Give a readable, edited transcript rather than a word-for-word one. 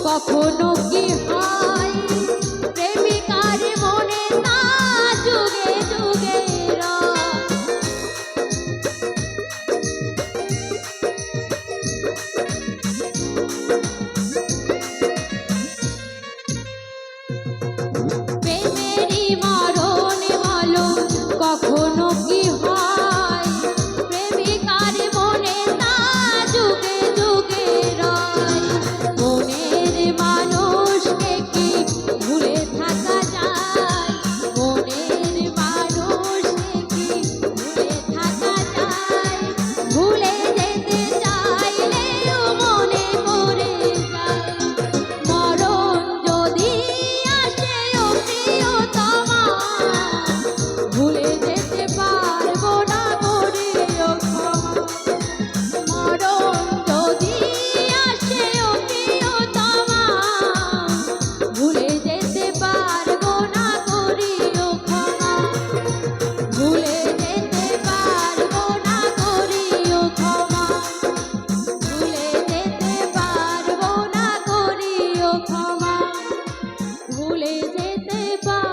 কখনো কি হয় প্রেমিকার মনে তা যুগে যুগে প্রেমেরই মরণ বলো কখনো কি হয় প্রেমিকার মনে তা যুগে যুগে রয় মনের মানুষকে কি ভুলে থাকা যায় মনের মানুষকে কি ভুলে থাকা যায় ভুলে যেতে চাইলেও মনে পড়ে যায় মরণ যদি আসে ও প্রিয়তমা ভুলে যেতে পারবো না করিও ক্ষমা মরণ যদি আসে ও প্রিয়তমা ভুলে যেতে পারবো না করিও ক্ষমা ভুলে যেতে পারবো না করিও ক্ষমা ভুলে যেতে পারবো না করিও ক্ষমা ভুলে যেতে পারবো